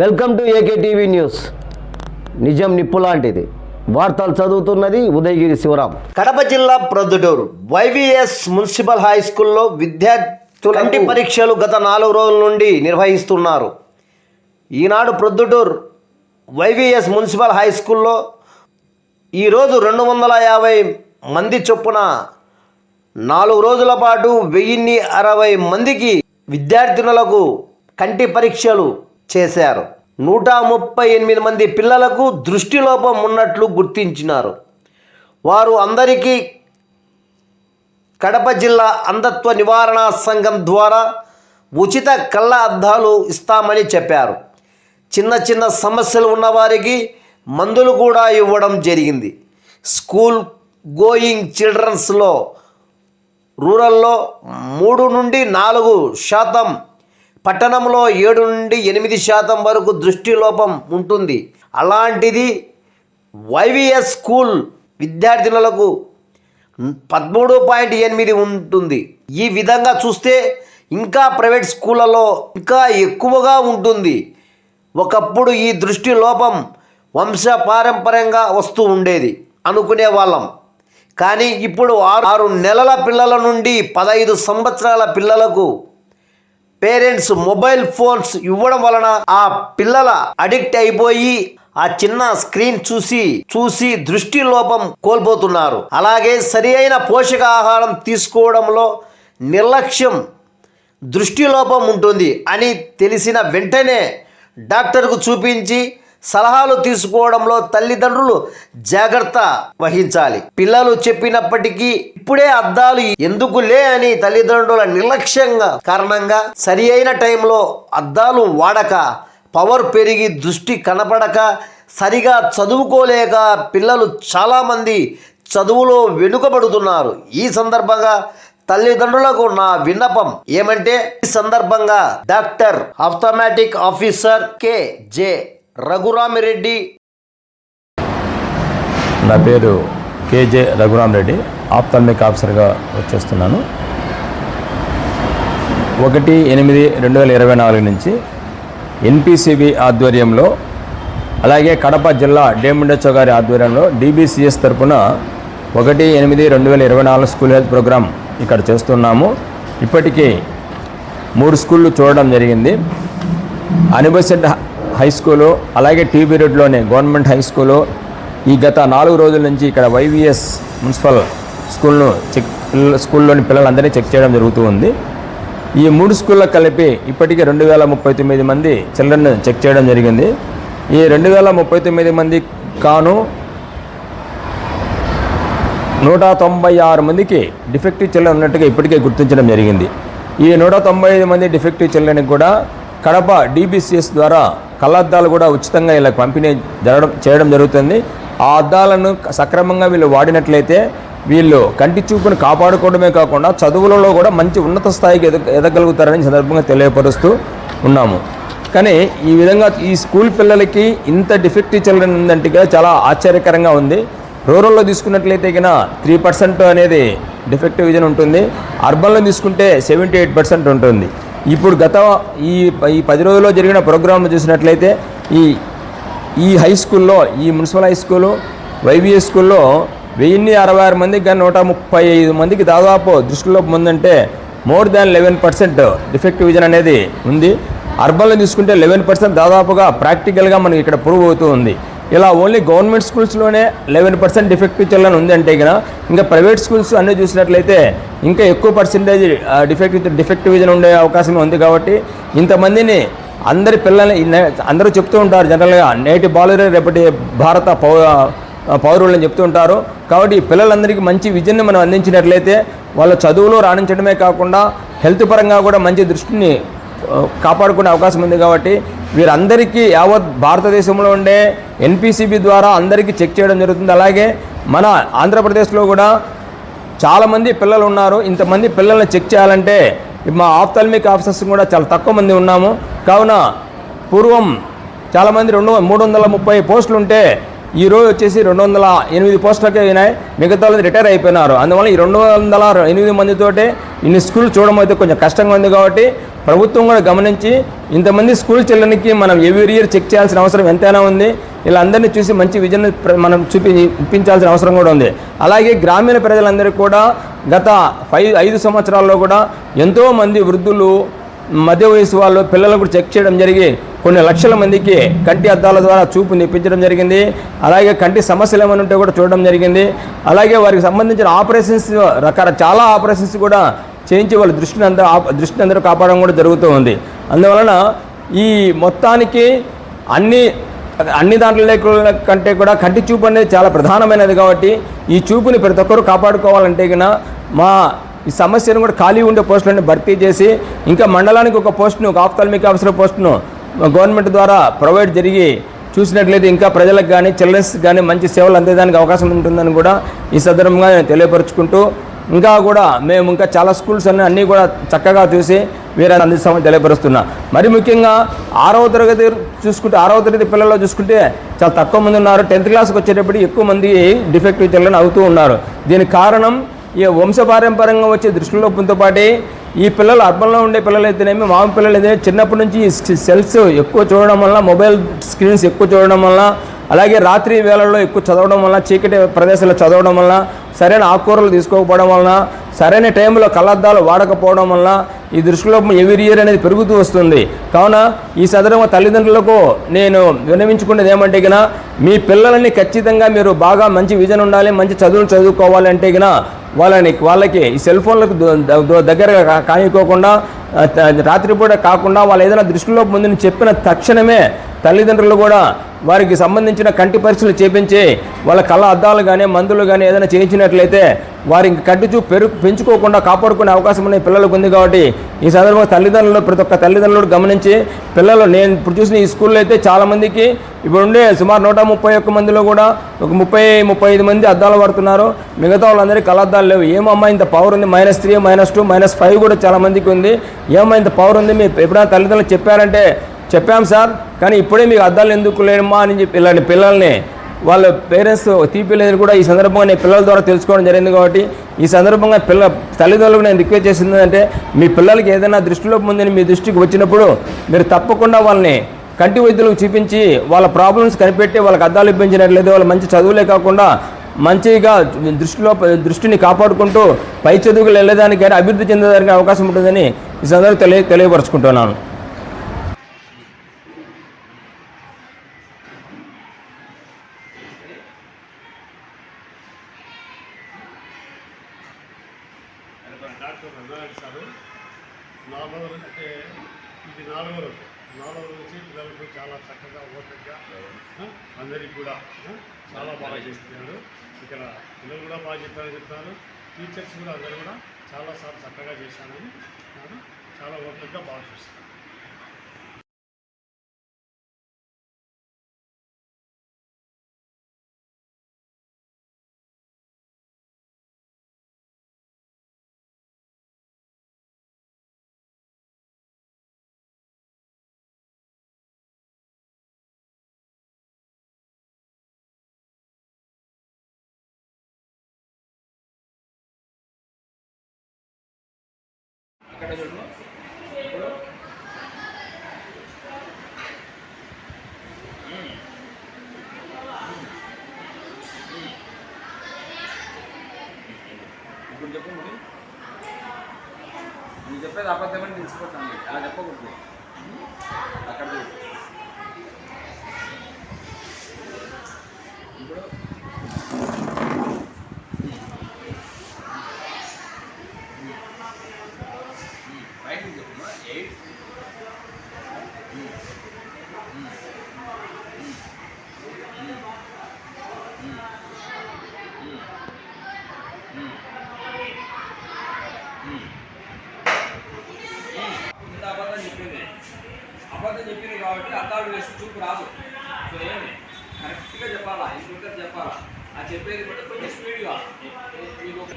Welcome to AK TV news. నిజం నిప్పు లాంటిది. వార్తలు చదువుతున్నది ఉదయగిరి శివరాం. కడప జిల్లా ప్రొద్దుటూరు వైవిఎస్ మున్సిపల్ హై స్కూల్లో విద్యార్థుల కంటి పరీక్షలు గత 4 రోజుల నుండి నిర్వహిస్తున్నారు. ఈనాడు ప్రొద్దుటూరు వైవిఎస్ మున్సిపల్ హై స్కూల్లో ఈరోజు 250 మంది చొప్పున 4 రోజుల పాటు 1060 మందికి విద్యార్థినులకు కంటి పరీక్షలు చేశారు. 138 మంది పిల్లలకు దృష్టిలోపం ఉన్నట్లు గుర్తించినారు. వారు అందరికీ కడప జిల్లా అంధత్వ నివారణ సంఘం ద్వారా ఉచిత కళ్ళ అద్దాలు ఇస్తామని చెప్పారు. చిన్న చిన్న సమస్యలు ఉన్నవారికి మందులు కూడా ఇవ్వడం జరిగింది. స్కూల్ గోయింగ్ చిల్డ్రన్స్లో రూరల్లో 3 నుండి 4%, పట్టణంలో 7 నుండి 8% వరకు దృష్టిలోపం ఉంటుంది. అలాంటిది వైవిఎస్ స్కూల్ విద్యార్థినులకు 13.8 ఉంటుంది. ఈ విధంగా చూస్తే ఇంకా ప్రైవేట్ స్కూళ్ళలో ఇంకా ఎక్కువగా ఉంటుంది. ఒకప్పుడు ఈ దృష్టి లోపం వంశపారంపర్యంగా వస్తూ ఉండేది అనుకునే వాళ్ళం. కానీ ఇప్పుడు 6 నెలల పిల్లల నుండి 15 సంవత్సరాల పిల్లలకు పేరెంట్స్ మొబైల్ ఫోన్స్ ఇవ్వడం వలన ఆ పిల్లల అడిక్ట్ అయిపోయి ఆ చిన్న స్క్రీన్ చూసి దృష్టి లోపం కోల్పోతున్నారు. అలాగే సరి అయిన పోషకాహారం తీసుకోవడంలో నిర్లక్ష్యం దృష్టి లోపం ఉంటుంది అని తెలిసిన వెంటనే డాక్టర్కు చూపించి సలహాలు తీసుకోవడంలో తల్లిదండ్రులు జాగ్రత్త వహించాలి. పిల్లలు చెప్పినప్పటికీ ఇప్పుడే అద్దాలు ఎందుకులే అని తల్లిదండ్రుల నిర్లక్ష్యంగా కారణంగా సరి అయిన టైంలో అద్దాలు వాడక పవర్ పెరిగి దృష్టి కనపడక సరిగా చదువుకోలేక పిల్లలు చాలామంది చదువులో వెనుకబడుతున్నారు. ఈ సందర్భంగా తల్లిదండ్రులకు నా విన్నపం ఏమంటే, ఈ సందర్భంగా డాక్టర్ ఆప్థమాటిక్ ఆఫీసర్ కె.జె. రఘురామిరెడ్డి. నా పేరు కె.జె. రఘురామిరెడ్డి, ఆప్థమాటిక్ ఆఫీసర్గా వచ్చేస్తున్నాను. 1/8/2024 నుంచి ఎన్పిసిబి ఆధ్వర్యంలో, అలాగే కడప జిల్లా డేముండచో గారి ఆధ్వర్యంలో డిబిసిఎస్ తరఫున 1/8/2024 స్కూల్ హెల్త్ ప్రోగ్రాం ఇక్కడ చేస్తున్నాము. ఇప్పటికీ 3 స్కూళ్ళు చూడడం జరిగింది. అనిబసెంట్ హై స్కూలు, అలాగే టీబీ రోడ్లోని గవర్నమెంట్ హై స్కూలు ఈ గత 4 రోజుల నుంచి ఇక్కడ వైవిఎస్ మున్సిపల్ స్కూల్లోని పిల్లలందరినీ చెక్ చేయడం జరుగుతూ ఉంది. ఈ 3 స్కూళ్ళకు కలిపి ఇప్పటికీ 2039 మంది చిల్డ్రన్ చెక్ చేయడం జరిగింది. ఈ 2039 మంది కాను 196 మందికి డిఫెక్టివ్ చిల్డ్రన్ ఉన్నట్టుగా ఇప్పటికే గుర్తించడం జరిగింది. ఈ 195 మంది డిఫెక్టివ్ చిల్డ్రన్కి కూడా కడప డిబిసిఎస్ ద్వారా కళ్ళద్దాలు కూడా ఉచితంగా ఇలా పంపిణీ చేయడం జరుగుతుంది. ఆ అద్దాలను సక్రమంగా వీళ్ళు వాడినట్లయితే వీళ్ళు కంటి చూపును కాపాడుకోవడమే కాకుండా చదువులలో కూడా మంచి ఉన్నత స్థాయికి ఎదగలుగుతారని సందర్భంగా తెలియపరుస్తూ ఉన్నాము. కానీ ఈ విధంగా ఈ స్కూల్ పిల్లలకి ఇంత డిఫెక్టివ్ చిల్డ్రన్ ఉందంటే చాలా ఆశ్చర్యకరంగా ఉంది. రూరల్లో తీసుకున్నట్లయితే కన్నా 3% అనేది డిఫెక్టివ్ విజన్ ఉంటుంది. అర్బన్లో తీసుకుంటే 78% ఉంటుంది. ఇప్పుడు గత ఈ 10 రోజుల్లో జరిగిన ప్రోగ్రాంలు చూసినట్లయితే ఈ హై స్కూల్లో, ఈ మున్సిపల్ హై స్కూలు వైవిఎస్ స్కూల్లో 1066 మందికి కానీ 135 మందికి దాదాపు దృష్టిలోపం ఉందంటే మోర్ దాన్ 11% డిఫెక్టివ్ విజన్ అనేది ఉంది. అర్బన్లో తీసుకుంటే 11% దాదాపుగా ప్రాక్టికల్గా మనకి ఇక్కడ ప్రూవ్ అవుతూ ఉంది. ఇలా ఓన్లీ గవర్నమెంట్ స్కూల్స్లోనే 11% డిఫెక్టివ్ చిల్డ్రన్ ఉంది అంటే కనుక ఇంకా ప్రైవేట్ స్కూల్స్ అన్నీ చూసినట్లయితే ఇంకా ఎక్కువ పర్సెంటేజ్ డిఫెక్టివ్ విజన్ ఉండే అవకాశం ఉంది. కాబట్టి ఇంతమందిని అందరి పిల్లల్ని అందరూ చెప్తూ ఉంటారు, జనరల్గా నేటి బాలురే రేపటి భారత పౌరులని చెప్తూ ఉంటారు. కాబట్టి ఈ పిల్లలందరికీ మంచి విజన్ని మనం అందించినట్లయితే వాళ్ళ చదువులో రాణించడమే కాకుండా హెల్త్ పరంగా కూడా మంచి దృష్టిని కాపాడుకునే అవకాశం ఉంది. కాబట్టి వీరందరికీ యావత్ భారతదేశంలో ఉండే ఎన్పిసిబి ద్వారా అందరికీ చెక్ చేయడం జరుగుతుంది. అలాగే మన ఆంధ్రప్రదేశ్లో కూడా చాలామంది పిల్లలు ఉన్నారు. ఇంతమంది పిల్లల్ని చెక్ చేయాలంటే మా ఆప్థాల్మిక్ ఆఫీసర్స్ కూడా చాలా తక్కువ మంది ఉన్నాము. కావున పూర్వం చాలామంది 330 పోస్టులు ఉంటే ఈరోజు వచ్చేసి 208 పోస్టులకే అయినాయి. మిగతా రిటైర్ అయిపోయినారు. అందువల్ల ఈ 208 మందితోటే ఇన్ని స్కూల్ చూడడం అయితే కొంచెం కష్టంగా ఉంది. కాబట్టి ప్రభుత్వం కూడా గమనించి ఇంతమంది స్కూల్ చిల్డ్రన్కి మనం ఎవ్రీ ఇయర్ చెక్ చేయాల్సిన అవసరం ఎంతైనా ఉంది. ఇలా అందరినీ చూసి మంచి విజన్ మనం ఇప్పించాల్సిన అవసరం కూడా ఉంది. అలాగే గ్రామీణ ప్రజలందరికీ కూడా గత 5 సంవత్సరాల్లో కూడా ఎంతోమంది వృద్ధులు, మధ్య వయసు వాళ్ళు పిల్లలు కూడా చెక్ చేయడం జరిగి కొన్ని లక్షల మందికి కంటి అద్దాల ద్వారా చూపు నిప్పించడం జరిగింది. అలాగే కంటి సమస్యలు ఏమైనా ఉంటే కూడా చూడడం జరిగింది. అలాగే వారికి సంబంధించిన ఆపరేషన్స్ చాలా ఆపరేషన్స్ కూడా చేయించి వాళ్ళ దృష్టిని అందరూ కాపాడడం కూడా జరుగుతూ ఉంది. అందువలన ఈ మొత్తానికి అన్ని దాంట్లో కంటే కూడా కంటి చూపు అనేది చాలా ప్రధానమైనది. కాబట్టి ఈ చూపుని ప్రతి ఒక్కరూ కాపాడుకోవాలంటే కన్నా ఈ సమస్యను కూడా ఖాళీ ఉండే పోస్టులను భర్తీ చేసి ఇంకా మండలానికి ఒక పోస్టును, ఒక ఆఫ్థాల్మిక్ ఆఫీసర్ పోస్టును గవర్నమెంట్ ద్వారా ప్రొవైడ్ జరిగి చూసినట్లయితే ఇంకా ప్రజలకు కానీ చిల్డ్రన్స్ కానీ మంచి సేవలు అందేదానికి అవకాశం ఉంటుందని కూడా ఈ సందర్భంగా నేను తెలియపరుచుకుంటూ, ఇంకా కూడా మేము ఇంకా చాలా స్కూల్స్ అన్నీ కూడా చక్కగా చూసి వేరే అందిస్తామని తెలియపరుస్తున్నా. మరి ముఖ్యంగా 6వ తరగతి పిల్లల్లో చూసుకుంటే చాలా తక్కువ మంది ఉన్నారు. 10th క్లాస్కి వచ్చేటప్పుడు ఎక్కువ మంది డిఫెక్టివ్ చిల్డ్రన్ అవుతూ ఉన్నారు. దీనికి కారణం ఈ వంశపారంపర్యంగా వచ్చే దృష్టిలోపంతో పాటు ఈ పిల్లలు అర్బన్లో ఉండే పిల్లలు అయితేనేమి, మామూలు పిల్లలు అయితే చిన్నప్పటి నుంచి సెల్స్ ఎక్కువ చూడడం వల్ల, మొబైల్ స్క్రీన్స్ ఎక్కువ చూడడం వల్ల, అలాగే రాత్రి వేళల్లో ఎక్కువ చదవడం వల్ల, చీకటి ప్రదేశాల్లో చదవడం వల్ల, సరైన ఆకుకూరలు తీసుకోకపోవడం వలన, సరైన టైంలో కళ్ళద్దాలు వాడకపోవడం వల్ల ఈ దృష్టిలోపం ఎవ్రీ ఇయర్ అనేది పెరుగుతూ వస్తుంది. కావున ఈ సందర్భంగా తల్లిదండ్రులకు నేను విన్నవించుకునేది ఏమంటే మీ పిల్లలని ఖచ్చితంగా మీరు బాగా మంచి విజన్ ఉండాలి, మంచి చదువులు చదువుకోవాలంటే వాళ్ళకి ఈ సెల్ ఫోన్లకు దగ్గరగా కానికోకుండా, రాత్రిపూట కాకుండా వాళ్ళు ఏదైనా దృష్టిలోపం ఉందని చెప్పిన తక్షణమే తల్లిదండ్రులు కూడా వారికి సంబంధించిన కంటి పరీక్షలు చేపించి వాళ్ళ కళ్ళ అద్దాలు కానీ మందులు కానీ ఏదైనా చేయించినట్లయితే వారి కంటి చూపు పెంచుకోకుండా కాపాడుకునే అవకాశం ఉన్న పిల్లలకు ఉంది. కాబట్టి ఈ సందర్భంగా ప్రతి ఒక్క తల్లిదండ్రులు గమనించి పిల్లలు, నేను ఇప్పుడు చూసిన ఈ స్కూల్లో అయితే చాలామందికి ఇప్పుడు ఉండే సుమారు 131 మందిలో కూడా ఒక 30-35 మంది అద్దాలు పడుతున్నారు. మిగతా వాళ్ళందరికీ కళ్ళద్దాలు లేవు. ఏమమ్మా ఇంత పవర్ ఉంది, -3, -2, -5 కూడా చాలామందికి ఉంది. ఏమమ్మా ఇంత పవర్ ఉంది, మీరు ఎప్పుడైనా తల్లిదండ్రులు చెప్పారంటే చెప్పాం సార్, కానీ ఇప్పుడే మీకు అద్దాలు ఎందుకు లేమా అని చెప్పి ఇలాంటి పిల్లల్ని వాళ్ళ పేరెంట్స్ తీపిలేదని కూడా ఈ సందర్భంగా నేను పిల్లల ద్వారా తెలుసుకోవడం జరిగింది. కాబట్టి ఈ సందర్భంగా తల్లిదండ్రులకు నేను రిక్వెస్ట్ చేసింది అంటే మీ పిల్లలకి ఏదైనా దృష్టిలోపం ఉందని మీ దృష్టికి వచ్చినప్పుడు మీరు తప్పకుండా వాళ్ళని కంటి వైద్యులకు చూపించి వాళ్ళ ప్రాబ్లమ్స్ కనిపెట్టి వాళ్ళకి అద్దాలు ఇప్పించినట్లయితే వాళ్ళు మంచి చదువులే కాకుండా మంచిగా దృష్టిని కాపాడుకుంటూ పై చదువులు వెళ్ళేదానికి కానీ అభివృద్ధి చెందేదానికి అవకాశం ఉంటుందని ఈ సందర్భంగా తెలియపరుచుకుంటున్నాను. డాక్టర్ రంగారెడ్డి సారు 4వ అంటే ఇది 4వ రోజు వచ్చి పిల్లలకు చాలా చక్కగా ఓపికగా అందరికీ కూడా చాలా బాగా చేస్తున్నారు. ఇక్కడ పిల్లలు కూడా బాగా చెప్తారు, టీచర్స్ కూడా అందరూ కూడా చాలాసార్లు చక్కగా చేశానని చాలా ఓపికగా బాగా చూస్తారు. అక్కడ చూడండి ఇప్పుడు చెప్పండి, నేను చెప్పేది అబద్ధమని తెలిసిపోతాను, అలా చెప్పకూడదు. అక్కడ ఇప్పుడు అబద్ధం చెప్పింది కాబట్టి అద్దాలు వేసి చూపు రాదు. సో ఏమి కరెక్ట్గా చెప్పాలా, ఇంకొక చెప్పాలా, అది చెప్పేది బట్టి కొంచెం స్పీడ్గా మీకు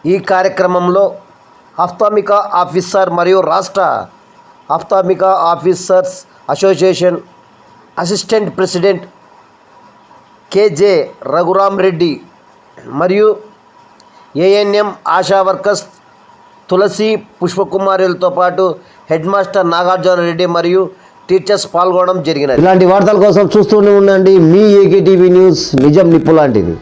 ఈ కార్యక్రమంలో ఆఫ్థామికా ఆఫీసర్ మరియు రాష్ట్ర ophthalmic officers association assistant president KJ Raghuram Reddy మరియు ఏఎన్ఎం ఆశా వర్కర్స్ తులసి పుష్పకుమారులతో పాటు హెడ్ మాస్టర్ నాగార్జున రెడ్డి మరియు టీచర్స్ పాల్గొనడం జరిగినది. ఇలాంటి వార్తల కోసం చూస్తూనే ఉండండి మీ ఏకే టీవీ న్యూస్, నిజం నిప్పు లాంటిది.